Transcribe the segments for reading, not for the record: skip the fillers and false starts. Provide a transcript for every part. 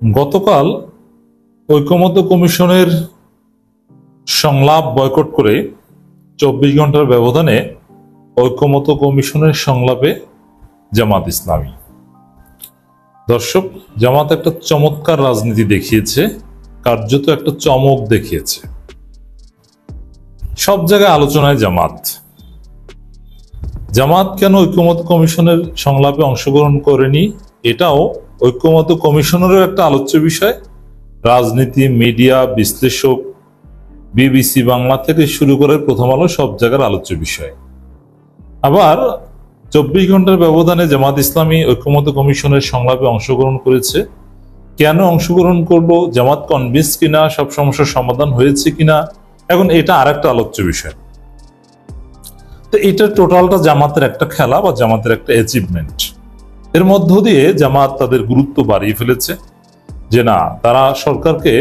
গতকাল ঐকমত্য কমিশনের সংলাপ বয়কট করে 24 ঘন্টার ব্যবধানে ঐকমত্য কমিশনের সংলাপে জামাত ইসলামী। দর্শক, জামাত একটা চমৎকার রাজনীতি দেখিয়েছে, কার্যত একটা চমক দেখিয়েছে। সব জায়গায় আলোচনায় জামাত কেন ঐকমত্য কমিশনের সংলাপে অংশগ্রহণ করেনি, এটাও ঐকমত্য কমিশনেরও একটা আলোচ্য বিষয়। রাজনীতি, মিডিয়া, বিশ্লেষক, বিবিসি বাংলা থেকে শুরু করে প্রথম আলো সব জায়গার আলোচ্য বিষয়। আবার 24 ঘন্টার ব্যবধানে জামাত ইসলামী ঐকমত্য কমিশনের সংলাপে অংশগ্রহণ করেছে। কেন অংশগ্রহণ করলো, জামাত কনভিন্স কিনা, সব সমস্যার সমাধান হয়েছে কিনা, এখন এটা আরেকটা আলোচ্য বিষয়। তো এটা টোটালটা জামাতের একটা খেলা বা জামাতের একটা অ্যাচিভমেন্ট। এর মধ্য দিয়ে জামাত তাদের গুরুত্ব বাড়িয়ে ফেলেছে যে না, তারা সরকারকে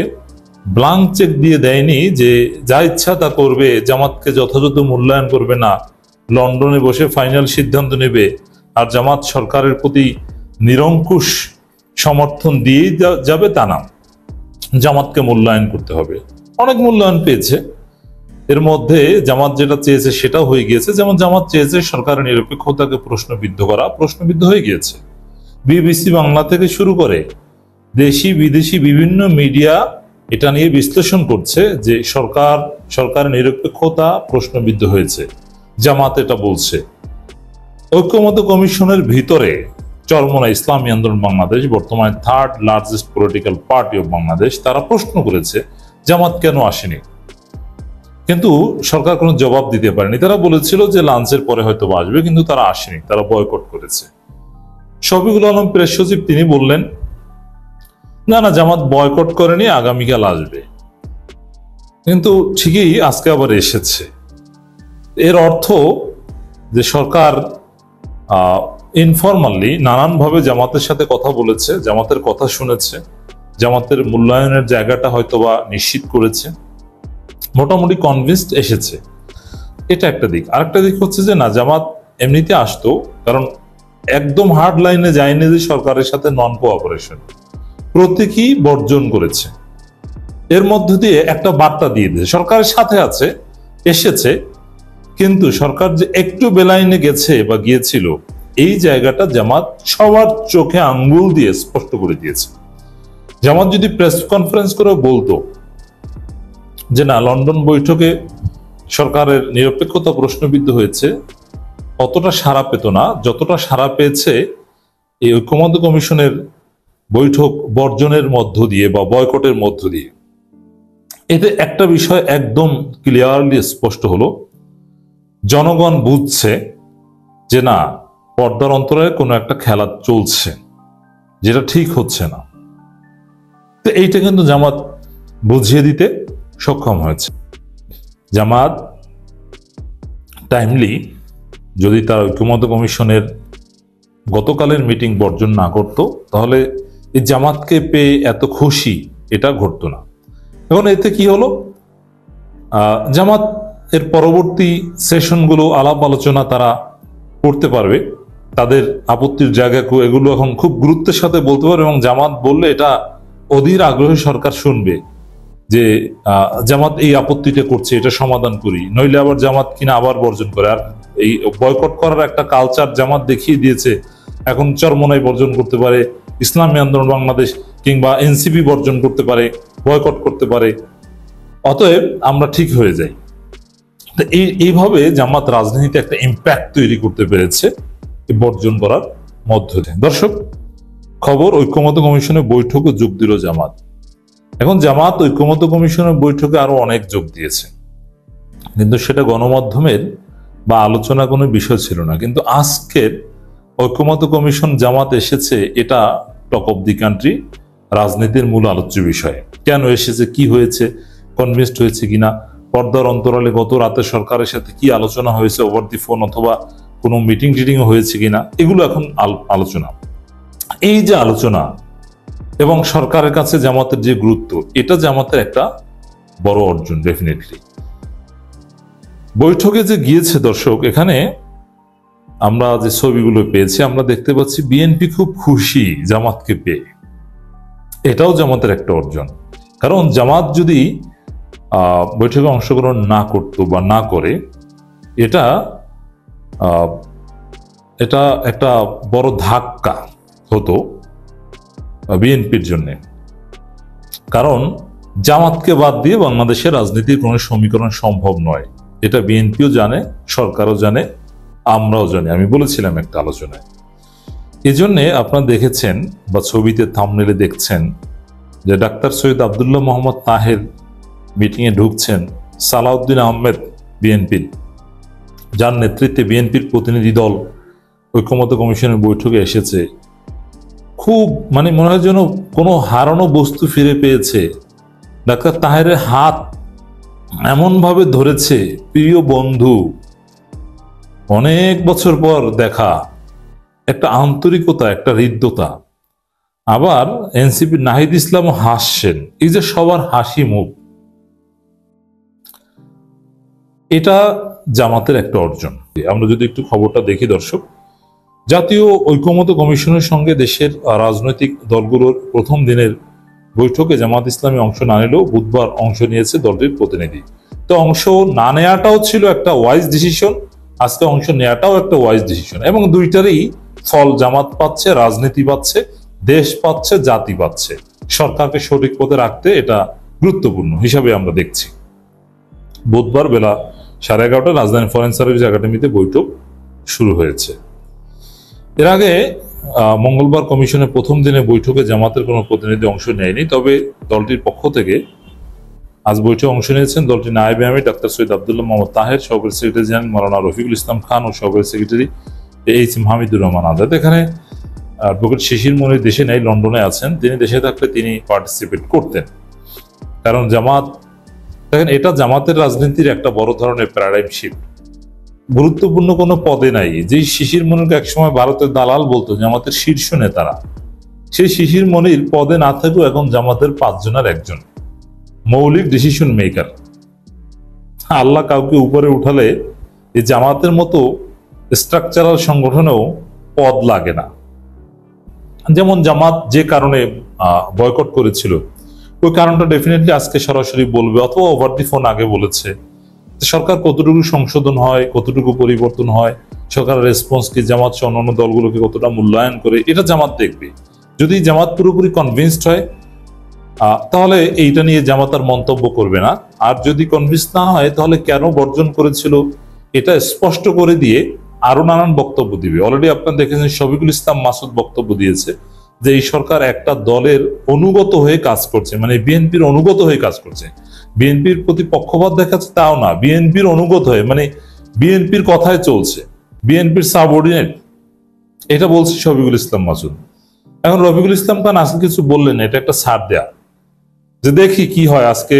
ব্লাঙ্ক চেক দিয়ে দেয়নি যে যা ইচ্ছা তা করবে, জামাতকে যথাযথ মূল্যায়ন করবে না, লন্ডনে বসে ফাইনাল সিদ্ধান্ত নেবে আর জামাত সরকারের প্রতি নিরঙ্কুশ সমর্থন দিয়ে যাবে, তা না। জামাতকে মূল্যায়ন করতে হবে। অনেক মূল্যায়ন পেয়েছে। এর মধ্যে জামাত যেটা চেয়েছে সেটাও হয়ে গিয়েছে। যেমন জামাত চেয়েছে সরকারের নিরপেক্ষতাকে প্রশ্নবিদ্ধ করা, প্রশ্নবিদ্ধ হয়ে গিয়েছে। বিবিসি বাংলা থেকে শুরু করে দেশি বিদেশি বিভিন্ন মিডিয়া এটা নিয়ে বিশ্লেষণ করছে যে সরকারের নিরপেক্ষতা প্রশ্নবিদ্ধ হয়েছে। জামাত এটা বলছে। ঐকমত্য কমিশনের ভিতরে চরমোনা ইসলামী আন্দোলন বাংলাদেশ, বর্তমানে 3rd largest political party of Bangladesh, তারা প্রশ্ন করেছে জামাত কেন আসেনি, কিন্তু সরকার কোনো জবাব দিতে পারেনি। তারা বলেছিল যে লাঞ্চের পরে হয়তো আসবে, কিন্তু তারা আসেনি, তারা বয়কট করেছে। শফিকুল আলম প্রেস সচিব তিনি বললেন না, জামাত বয়কট করেনি, আগামীকাল আসবে। কিন্তু ঠিকই আজকে আবার এসেছে। এর অর্থ যে সরকার ইনফরমালি নানানভাবে জামাতের সাথে কথা বলেছে, জামাতের কথা শুনেছে, জামাতের মূল্যায়নের জায়গাটা হয়তোবা নিশ্চিত করেছে, মোটামুটি কনভিন্সড এসেছে। এটা একটা দিক। আরেকটা দিক হচ্ছে যে না, জামাত এমনিতে আসতো, কারণ একদম হার্ড লাইনে যায়নি যে সরকারের সাথে নন কোঅপারেশন, প্রতীকী বর্জন করেছে। এর মধ্য দিয়ে একটা বার্তা দিয়ে দিয়েছে সরকারের সাথে আছে, এসেছে, কিন্তু সরকার যে একটু বেলাইনে গেছে বা গিয়েছিল, এই জায়গাটা জামাত সবার চোখে আঙ্গুল দিয়ে স্পষ্ট করে দিয়েছে। জামাত যদি প্রেস কনফারেন্স করে বলতো যে না, লন্ডন বৈঠকে সরকারের নিরপেক্ষতা প্রশ্নবিদ্ধ হয়েছে, অতটা সাড়া পেত না যতটা সাড়া পেয়েছে এই ঐকমত্য কমিশনের বৈঠক বর্জনের মধ্য দিয়ে বা বয়কটের মধ্য দিয়ে। এতে একটা বিষয় একদম ক্লিয়ারলি স্পষ্ট হলো, জনগণ বুঝছে যে না, পর্দার অন্তরালে কোনো একটা খেলা চলছে, যেটা ঠিক হচ্ছে না। তো এইটা কিন্তু জামাত বুঝিয়ে দিতে সক্ষম হয়েছে। জামাত টাইমলি যদি তার ঐকমত্য কমিশনের গতকালের মিটিং বর্জন না করত, তাহলে এই জামাতকে পেয়ে এত খুশি এটা ঘটতো না। এখন এতে কি হলো, জামাত এর পরবর্তী সেশনগুলো আলাপ আলোচনা তারা করতে পারবে, তাদের আপত্তির জায়গা এগুলো এখন খুব গুরুত্বের সাথে বলতে পারবে, এবং জামাত বললে এটা অধীর আগ্রহে সরকার শুনবে যে জামাত এই আপত্তিটা করছে, এটা সমাধান করি, নইলে আবার জামাত কিনা আবার বর্জন করে। আর এই বয়কট করার একটা কালচার জামাত দেখিয়ে দিয়েছে। এখন চরমোনাই বর্জন করতে পারে, ইসলামী আন্দোলন বাংলাদেশ কিংবা এনসিপি বর্জন করতে পারে, বয়কট করতে পারে। অতএব আমরা ঠিক হয়ে যাই। তো এইভাবে জামাত রাজনীতিতে একটা ইম্প্যাক্ট তৈরি করতে পেরেছে বর্জন করার মধ্য দিয়ে। দর্শক, খবর ঐকমত্য কমিশনের বৈঠকে যোগ দিল জামাত। এখন জামাত ঐকমত্য কমিশনের বৈঠকে আরো অনেক যোগ দিয়েছে, কিন্তু সেটা গণমাধ্যমের বা আলোচনা কোনো বিষয় ছিল না। কিন্তু আজকের ঐকমত্য কমিশন জামাত এসেছে, এটা টক অব দি কান্ট্রি, রাজনীতির মূল আলোচ্য বিষয়। কেন এসেছে, কি হয়েছে, কনভিন্সড হয়েছে কিনা, পর্দার অন্তরালে গত রাতে সরকারের সাথে কি আলোচনা হয়েছে ওভার দি ফোন অথবা কোনো মিটিং টিটিং হয়েছে কিনা, এগুলো এখন আলোচনা। এই যে আলোচনা এবং সরকারের কাছে জামাতের যে গুরুত্ব, এটা জামাতের একটা বড় অর্জন ডেফিনেটলি। বৈঠকে যে গিয়েছে দর্শক, এখানে আমরা যে ছবিগুলো পেয়েছি, আমরা দেখতে পাচ্ছি বিএনপি খুব খুশি জামাতকে পেয়ে। এটাও জামাতের একটা অর্জন। কারণ জামাত যদি বৈঠকে অংশগ্রহণ না করতো বা না করে, এটা এটা একটা বড় ধাক্কা হতো বিএনপির জন্য। কারণ জামাতকে বাদ দিয়ে বাংলাদেশের রাজনীতির কোনো সমীকরণ সম্ভব নয়। এটা বিএনপিও জানে, সরকারও জানে, আমরাও জানি। আমি বলেছিলাম একটা আলোচনায়। এজন্যে আপনারা দেখেছেন বা ছবিতে থাম্বনেইলে দেখছেন যে ডাক্তার সৈয়দ আব্দুল্লাহ মোহাম্মদ তাহের মিটিংয়ে ঢুকছেন সালাউদ্দিন আহমেদ, বিএনপির, যার নেতৃত্বে বিএনপির প্রতিনিধি দল ঐক্যমত্য কমিশনের বৈঠকে এসেছে। খুব মনে হয় যেন কোনো হারানো বস্তু ফিরে পেয়েছে। ডাক্তার তাহেরের হাত এমনভাবে ধরেছে, প্রিয় বন্ধু, অনেক বছর পর দেখা একটা আন্তরিকতা, একটা হৃদ্যতা। আবার এনসিপি নাহিদ ইসলামও হাসছেন। এই যে সবার হাসি মুখ, এটা জামাতের একটা অর্জন। আমরা যদি একটু খবরটা দেখি দর্শক, জাতীয় ঐক্যমত্য কমিশনের সঙ্গে দেশের রাজনৈতিক দলগুলোর প্রথম দিনের বৈঠকে জামাত ইসলামী অংশ না নিলেও বুধবার অংশ নিয়েছে দলটির প্রতিনিধি। তো অংশ না নেওয়াটাও ছিল একটা ওয়াইজ ডিসিশন, আজকে অংশ নেওয়াটাও একটা ওয়াইজ ডিসিশন, এবং দুইটারই ফল জামাত পাচ্ছে, রাজনীতি পাচ্ছে, দেশ পাচ্ছে, জাতি পাচ্ছে। সরকারকে সঠিক পথে রাখতে এটা গুরুত্বপূর্ণ হিসাবে আমরা দেখছি। বুধবার বেলা 11:30 রাজধানী ফরেন সার্ভিস একাডেমিতে বৈঠক শুরু হয়েছে। এর আগে মঙ্গলবার কমিশনের প্রথম দিনে বৈঠকে জামাতের কোনো প্রতিনিধি অংশ নেয়নি। তবে দলটির পক্ষ থেকে আজ বৈঠকে অংশ নিয়েছেন দলটির নায়েবে আমির ডাক্তার সৈয়দ আব্দুল্লাহ মোহাম্মদ তাহের, সহকারী সেক্রেটারি জেনারেল মাওলানা রফিকুল ইসলাম খান ও সহকারী secretary H M Hamidur Rahman Azad. এখানে অ্যাডভোকেট শিশির মনির দেশে নেই, লন্ডনে আছেন। তিনি দেশে থাকলে তিনি পার্টিসিপেট করতেন। কারণ জামাত, দেখেন, এটা জামাতের রাজনীতির একটা বড় ধরনের প্যারাডাইম শিফট। গুরুত্বপূর্ণ কোনো পদে নাই। যেই শিশির মনিরকে একসময় ভারতের দালাল বলতো জামাতের শীর্ষ নেতারা, সেই শিশির মনির পদে না থাকেও এখন জামাতের 5 জনের একজন, মৌলিক ডিসিশন মেকার। আল্লাহ কাউকে উপরে উঠালে এই জামাতের মতো স্ট্রাকচারাল সংগঠনেও পদ লাগে না। যেমন জামাত যে কারণে বয়কট করেছিল, ওই কারণটা ডেফিনেটলি আজকে সরাসরি বলবে, অথবা ওভার দি ফোন আগে বলেছে। সরকার কতটুকু সংশোধন হয়, কতটুকু পরিবর্তন হয়, সরকারের রেসপন্স কি, জামাত সহ অন্যান্য দলগুলোকে কতটা মূল্যায়ন করে, এটা জামাত দেখবে। যদি জামাত পুরোপুরি কনভিন্সড হয় তাহলে এইটা নিয়ে জামাত আর মন্তব্য করবে না। আর যদি কনভিন্স না হয় তাহলে কেন বর্জন করেছিল এটা স্পষ্ট করে দিয়ে আরো নানান বক্তব্য দিবে। অলরেডি আপনারা দেখেছেন শফিকুল ইসলাম মাসুদ বক্তব্য দিয়েছে যে এই সরকার একটা দলের অনুগত হয়ে কাজ করছে, মানে বিএনপির অনুগত হয়ে কাজ করছে। বিএনপির প্রতি পক্ষপাত দেখাচ্ছে তাও না, বিএনপির অনুগত হয়ে, মানে বিএনপির কথায় চলছে, বিএনপির সাবঅর্ডিনেট, এটা বলছে শফিকুল ইসলাম মাসুদ। এখন রফিকুল ইসলাম খান আজকে কিছু বললেন, এটা একটা ছাড় দেয়া, যে দেখি কি হয় আজকে,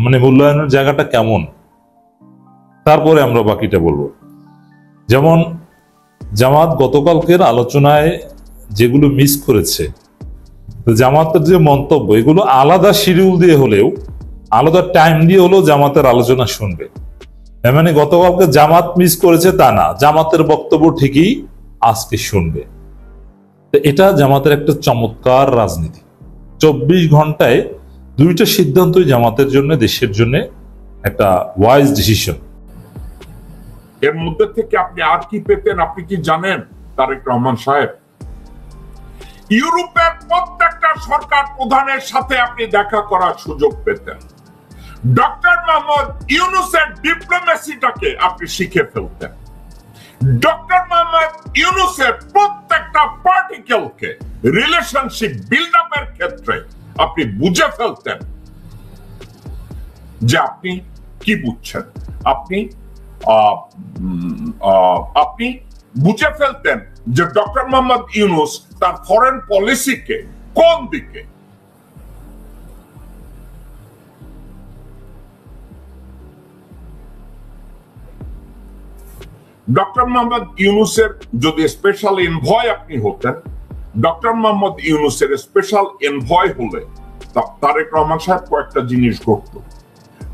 মানে মূল্যায়নের জায়গাটা কেমন, তারপরে আমরা বাকিটা বলবো। যেমন জামাত গতকালকের আলোচনায় যেগুলো মিস করেছে, জামাতের যে মন্তব্য, এগুলো আলাদা শিডিউল দিয়ে হলেও, আলাদা টাইম দিয়ে হলেও জামাতের আলোচনা শুনবে। মানে গতকালকে জামাত মিস করেছে তা না, জামাতের বক্তব্য ঠিকই আজকে শুনবে। এটা জামাতের একটা চমৎকার রাজনীতি। 24 ঘন্টায় 2টা সিদ্ধান্তই জামাতের জন্য, দেশের জন্য একটা ওয়াইজ ডিসিশন। এর মধ্যে থেকে আপনি আর কি পেতেন আপনি কি জানেন তারেক রহমান সাহেব? ইউরোপের প্রত্যেকটা সরকার প্রধানের সাথে আপনি দেখা করার সুযোগ পেতেন। ডক্টর মোহাম্মদ ইউনূসের ডিপ্লোমেসিটাকে আপনি শিখে ফেলতেন। ডক্টর মোহাম্মদ ইউনূসের প্রত্যেকটা পার্টিকেলকে রিলেশনশিপ বিল্ড আপের ক্ষেত্রে আপনি বুঝে ফেলতেন যে আপনি কি বুঝছেন। আপনি বুঝে ফেলতেন যে ডক্টর মোহাম্মদ ইউনূস তার ফরেন পলিসিকে কোন দিকে, ডক্টর মোহাম্মদ ইউনূসের যদি স্পেশাল এনভয় আপনি হতেন, ডক্টর মোহাম্মদ ইউনূসের স্পেশাল এনভয় হলে তারেক রহমান সাহেব কয়েকটা জিনিস ঘটতো।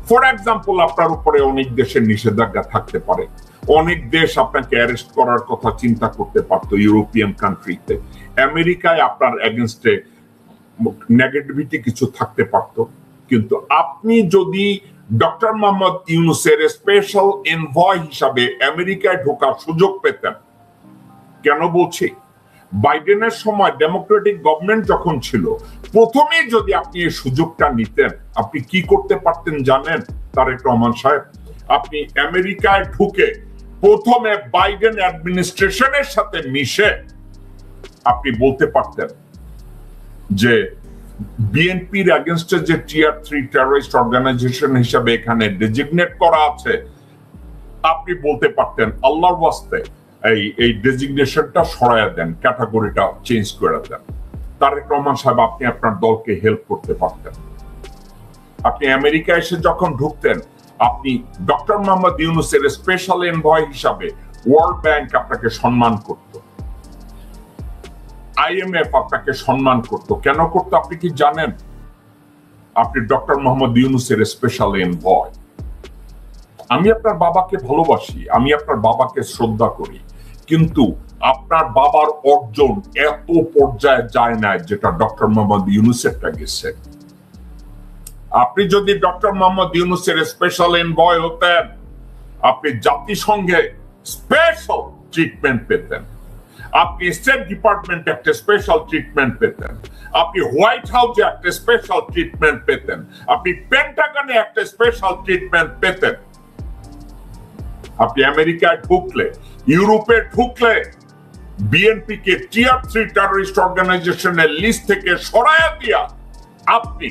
ফর এক্সাম্পল, আপনার উপরে অনেক দেশের নিষেধাজ্ঞা থাকতে পারে, অনেক দেশ আপনাকে অ্যারেস্ট করার কথা চিন্তা করতে পারতো ইউরোপিয়ান কান্ট্রিতে। আমেরিকায় আপনার এগেনস্টে নেগেটিভিটি কিছু থাকতে পারত, কিন্তু আপনি যদি ডক্টর মোহাম্মদ ইউনূসের স্পেশাল এনভয় হিসাবে আমেরিকায় ঢোকার সুযোগ পেতেন, কেন বলছি, বাইডেনের সময় ডেমোক্রেটিক গভর্নমেন্ট যখন ছিল, প্রথমেই যদি আপনি এই সুযোগটা নিতেন, আপনি কি করতে পারতেন জানেন তারেক রহমান সাহেব? আপনি আমেরিকায় ঢুকে প্রথমে বাইডেন অ্যাডমিনিস্ট্রেশনের সাথে মিশে আপনি বলতে পারতেন যে বিএনপির এগেইনস্টে যে টিয়ার 3 টেররিস্ট অর্গানাইজেশন হিসাবে এখানে ডেজিগনেট করা আছে, আপনি বলতে পারতেন আল্লাহর ওয়াস্তে এই ডেজিগনেশনটা সরায়া দেন, ক্যাটাগরিটা চেঞ্জ করে দেন। তারেক রহমান সাহেব, আপনি আপনার দলকে হেল্প করতে পারতেন। আপনি আমেরিকা এসে যখন ঢুকতেন, আপনি ডক্টর মোহাম্মদ ইউনূসের স্পেশাল এনভয় হিসাবে ওয়ার্ল্ড ব্যাংক আপনাকে সম্মান করত, IMF আপনাকে সম্মান করত। কেন করতো আপনি কি জানেন? আপনি ডক্টর মোহাম্মদ ইউনূসের স্পেশাল এনভয়। আমি আপনার বাবাকে ভালোবাসি, আমি আপনার বাবাকে শ্রদ্ধা করি, কিন্তু আপনার বাবার অর্জন এত পর্যায়ে যায় না যেটা ডক্টর মোহাম্মদ ইউনূসেরটা গেছে। আপনি যদি ডক্টর মোহাম্মদ ইউনূসের স্পেশাল এনভয় হতেন, আপনি জাতিসংঘে স্পেশাল ট্রিটমেন্ট পেতেন, আপনি স্টেট ডিপার্টমেন্টে একটা স্পেশাল ট্রিটমেন্ট পেতেন, আপনি হোয়াইট হাউসে একটা স্পেশাল ট্রিটমেন্ট পেতেন, আপনি পেন্টাগনে একটা স্পেশাল ট্রিটমেন্ট পেতেন। আপনি আমেরিকায় ঢুকলে, ইউরোপে ঢুকলে বিএনপি কে টিয়ার 3 টেররিস্ট অর্গানাইজেশনের লিস্ট থেকে সরায়া দিয়া আপনি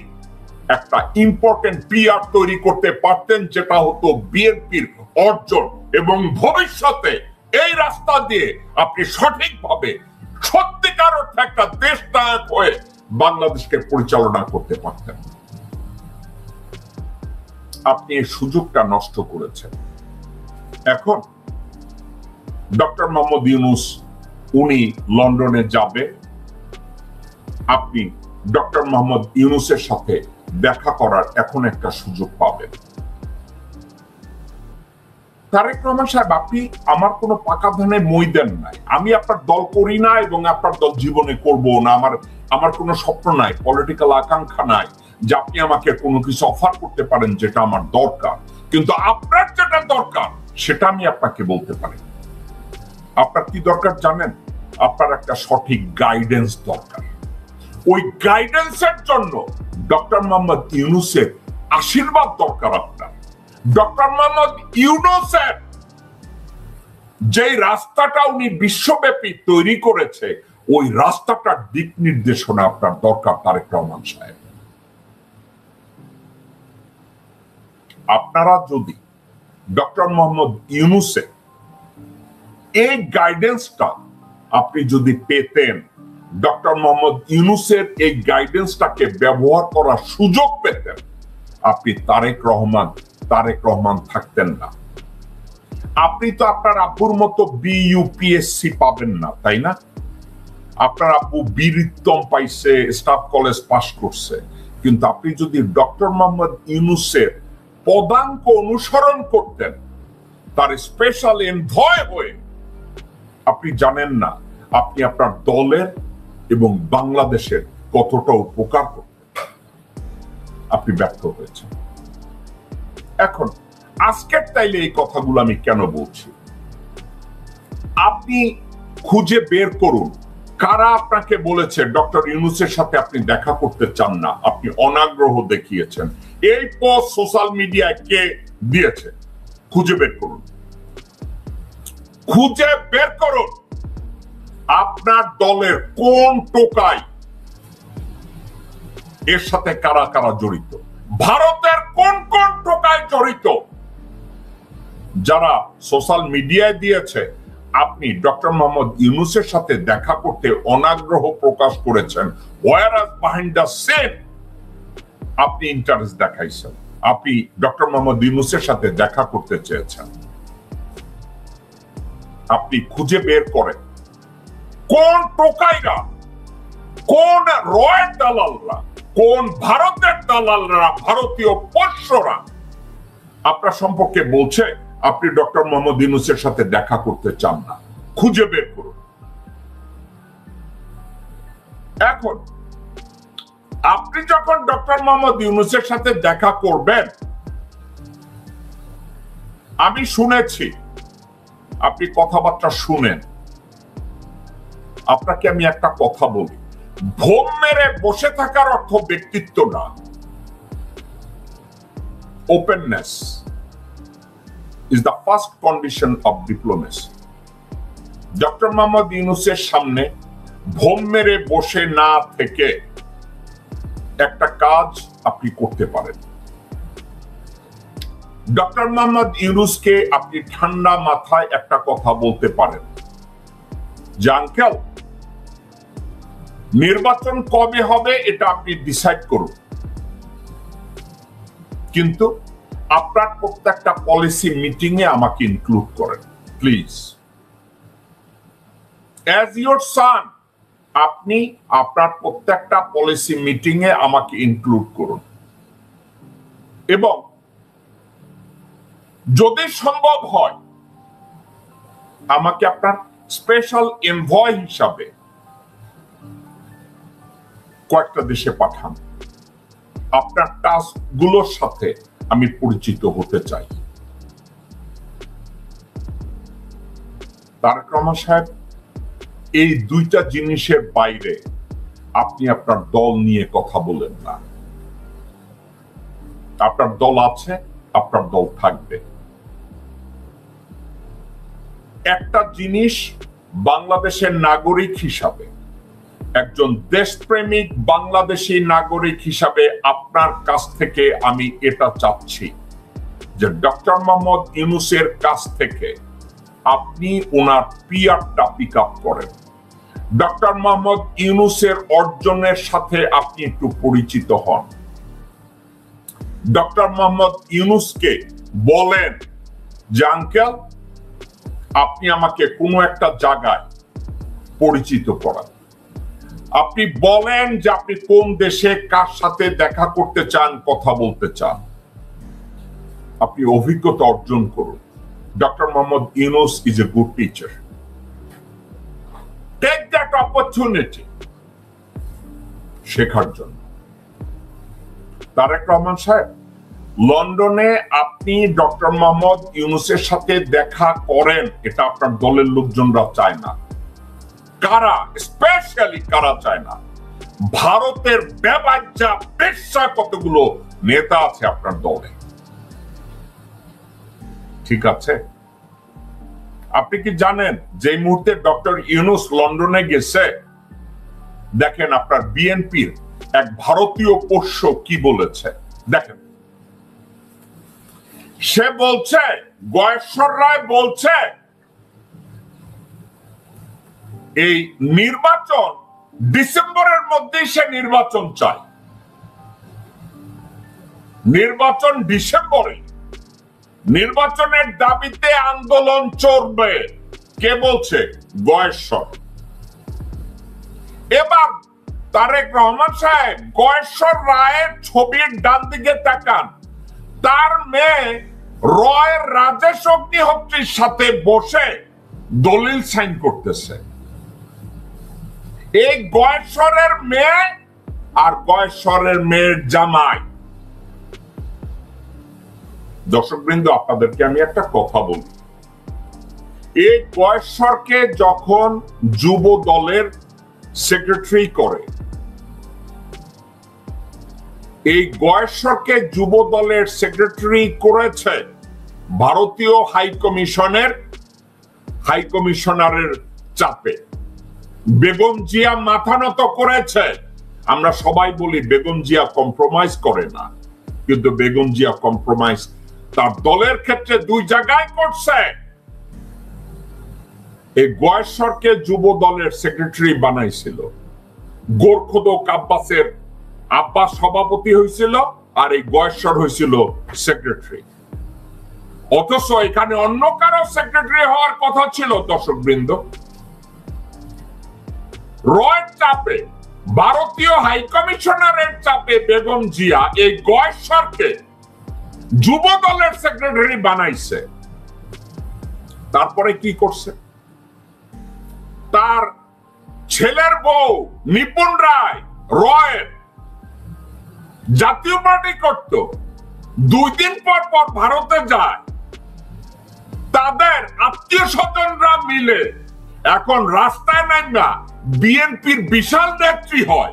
একটা ইম্পর্টেন্ট পিআর তৈরি করতে পারতেন, যেটা হতো বিএনপির অর্জন, এবং ভবিষ্যতে এই রাস্তা দিয়ে আপনি সঠিকভাবে সত্যিকার অর্থে একটা দেশ নায়ক হয়ে বাংলাদেশকে পরিচালনা করতে পারতেন। আপনি এই সুযোগটা নষ্ট করেছেন। এখন ডক্টর মোহাম্মদ ইউনূস উনি লন্ডনে যাবে, আপনি ডক্টর মোহাম্মদ ইউনূসের সাথে দেখা করার এখন একটা সুযোগ পাবেন। তারেক রহমান সাহেব, আপনি আমার কোনো পাকা ধানে মই দেন নাই, আমি আপনার দল করি না এবং আপনার দল জীবনে করব না, আমার কোনো স্বপ্ন নাই, পলিটিক্যাল আকাঙ্ক্ষা নাই যে আপনি আমাকে কোনো কিছু অফার করতে পারেন যেটা আমার দরকার, কিন্তু আপনার যেটা দরকার সেটা আমি আপনাকে বলতে পারি। আপনার কি দরকার জানেন? আপনার একটা সঠিক গাইডেন্স দরকার। ওই গাইডেন্সের জন্য ডক্টর মোহাম্মদ ইউনূসের আশীর্বাদ দরকার আপনার। ডক্টর মোহাম্মদ ইউনূসের যে রাস্তাটা উনি বিশ্বব্যাপী তৈরি করেছে, ওই রাস্তাটার দিক নির্দেশনা আপনার দরকার তারেক রহমান সাহেব। আপনারা যদি ডক্টর মোহাম্মদ ইউনূসের এই গাইডেন্সটা আপনি যদি পেতেন, ডক্টর মোহাম্মদ ইউনূসের এই গাইডেন্সটাকে ব্যবহার করার সুযোগ পেতেন, আপনি তারেক রহমান থাকতেন না। আপনি তো আপনার আব্বুর মতো বিইউপিএসসি পাবেন না, তাই না? আপনার আব্বু বীরিত্তম পাইছে, স্টাফ কলেজ পাস করছে, কিন্তু আপনি যদি ডক্টর মোহাম্মদ ইউনূসের পদাঙ্ক অনুসরণ করতেন, তার স্পেশাল এনভয় হয়ে, আপনি জানেন না আপনি আপনার দলের এবং বাংলাদেশের কতটা উপকার করতেন। আপনি ব্যর্থ হয়েছেন। এখন আজকের তাইলে এই কথাগুলো আমি কেন বলছি, আপনি খুঁজে বের করুন কারা আপনাকে বলেছে ডক্টর ইউনূসের সাথে আপনি দেখা করতে চান না, আপনি অনাগ্রহ দেখিয়েছেন। এই পোস্ট সোশ্যাল মিডিয়ায় কে দিয়েছে? খুঁজে বের করুন, খুঁজে বের করুন আপনার দলের কোন টোকাই এর সাথে কারা কারা জড়িত, ভারতের কোন কোন টোকায় জড়িত। যারা সোশ্যাল মিডিয়ায় দিয়েছে আপনি ডক্টর মোহাম্মদ ইউনূসের সাথে দেখা করতে অনাগ্রহ প্রকাশ করেছেন, whereas behind the scene আপনি ইন্টারেস্ট দেখাইছেন, আপনি ডক্টর মোহাম্মদ ইউনূসের সাথে দেখা করতে চেয়েছেন। আপনি খুঁজে বের করেন কোন টোকাইরা, কোন রয়ের দালালরা, কোন ভারতের দালালরা, ভারতীয় পোষ্যরা আপনার সম্পর্কে বলছে আপনি ডক্টর মোহাম্মদ ইউনূসের সাথে দেখা করতে চান না। খুঁজে বের করুন। এখন আপনি যখন ডক্টর মোহাম্মদ ইউনূসের সাথে দেখা করবেন, আমি শুনেছি আপনি কথাবার্তা শুনেন। আপনাকে আমি একটা কথা বলি, ভোম মেরে বসে থাকার অর্থ ব্যক্তিত্ব না, openness is the first condition of diplomacy. Doctor Mohammad ইউনূসের সামনে ভোম মেরে বসে না থেকে একটা কাজ আপনি করতে পারেন। ডক্টর মোহাম্মদ ইউনূসকে আপনি ঠান্ডা মাথায় একটা কথা বলতে পারেন যে আঙ্কেল, নির্বাচন কবে হবে এটা আপনি ডিসাইড করুন, কিন্তু আপনার প্রত্যেকটা পলিসি মিটিং এ আমাকে ইনক্লুড করেন প্লিজ। অ্যাজ ইয়োর সান, আপনি আপনার প্রত্যেকটা পলিসি মিটিং এ আমাকে ইনক্লুড করুন, এবং যদি সম্ভব হয় আমাকে আপনার স্পেশাল এনভয় হিসাবে কয়েকটা দেশে পাঠান। আপনার টাস্ক গুলোর সাথে আমি পরিচিত হতে চাই। তারেক রহমান সাহেব, এই দুইটা জিনিসের বাইরে আপনি আপনার দল নিয়ে কথা বলেন না। আপনার দল আছে, আপনার দল থাকবে। একটা জিনিস বাংলাদেশের নাগরিক হিসাবে, একজন দেশপ্রেমিক বাংলাদেশী নাগরিক হিসাবে আপনার কাছ থেকে আমি এটা চাচ্ছি যে ডক্টর মোহাম্মদ ইউনূসের কাছ থেকে আপনি ওনার পিআরটা পিক আপ করেন। ডক্টর মোহাম্মদ ইউনূসের অর্জনের সাথে আপনি একটু পরিচিত হন। ডক্টর মোহাম্মদ ইউনূসকে বলেন যে আঙ্কেল, আপনি আমাকে কোনো একটা জায়গায় পরিচিত করান। আপনি বলেন যে আপনি কোন দেশে কার সাথে দেখা করতে চান, কথা বলতে চান। আপনি অভিজ্ঞতা অর্জন করুন। Doctor Mohammad Yunus is a good teacher. Take that opportunity শেখার জন্য। তারেক রহমান সাহেব, লন্ডনে আপনি ডক্টর মোহাম্মদ ইউনূসের সাথে দেখা করেন, এটা আপনার দলের লোকজনরা চায় না। কারা, স্পেশালি কারা চায় না? ভারতের বেবাজ্জা পেশা কতগুলো নেতা আছে আপনার দলে। ঠিক আছে, আপনি কি জানেন যে মুহূর্তে ডক্টর ইউনূস লন্ডনে গেছে, দেখেন আপনার বিএনপির এক ভারতীয় পোষ্য কি বলেছে দেখেন। সে বলছে, গয়েশ্বর রায় বলছে, এই নির্বাচন ডিসেম্বরের মধ্যেই সে নির্বাচন চায়। নির্বাচন ডিসেম্বরে, নির্বাচনের দাবিতে আন্দোলন চলবে। কে বলছে? গয়েশ্বর। এবার তারেক রহমান সাহেব গয়েশ্বর রায়ের ছবির ডান দিকে তাকান। তার মেয়ে রয় রাজেশ অগ্নিহোত্রীর সাথে বসে দলিল সাইন করতেছে। এই গয়েশ্বরের মেয়ে আর গয়েশ্বরের মেয়ের জামাই। দর্শকবৃন্দ, আপনাদেরকে আমি একটা কথা বলি, এই গয়েশ্বরকে যখন যুব দলের সেক্রেটারি করে, এই গয়েশ্বরকে যুব দলের সেক্রেটারি করেছে ভারতীয় হাইকমিশনারের চাপে। বেগম জিয়া মাথা নত করেছে। আমরা সবাই বলি বেগম জিয়া কম্প্রোমাইজ করে না, কিন্তু বেগম জিয়া কম্প্রোমাইজ তার দলের ক্ষেত্রে দুই জায়গায় করছে। এই গয়েশ্বরকে যুব দলের সেক্রেটারি বানাইছিল। গোরখোদক আব্বাস সভাপতি হয়েছিল, আর এই গয়েশ্বর হয়েছিল সেক্রেটারি। অথচ এখানে অন্য কারো সেক্রেটারি হওয়ার কথা ছিল। দর্শকবৃন্দ, রয়ের চাপে, ভারতীয় হাইকমিশনারের চাপে বেগম জিয়া এই গয়েশ্বরকে যুব দলের সেক্রেটারি বানাইছে। তারপরে কি করছে? তার ছেলের বউ নিপুণ রায় রয়ের জাতীয় পার্টি করত, 2 দিন পর পর ভারতে যায়, তাদের আত্মীয় স্বজনরা মিলে এখন রাস্তায় নামা বিএনপির বিশাল নেত্রী হয়।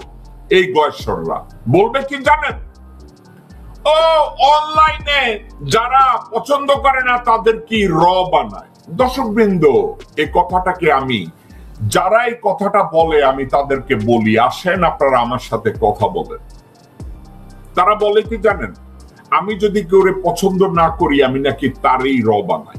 এই গয়েশ্বররা বলবে কি জানেন, ও অনলাইনে যারা পছন্দ করে না তাদের কি বানায়। দর্শকবৃন্দ, এই কথাটাকে আমি, যারা এই কথাটা বলে আমি তাদেরকে বলি, আসেন আপনারা আমার সাথে কথা বলেন। তারা বলে কি জানেন, আমি যদি কেউ পছন্দ না করি আমি নাকি তারই বানাই।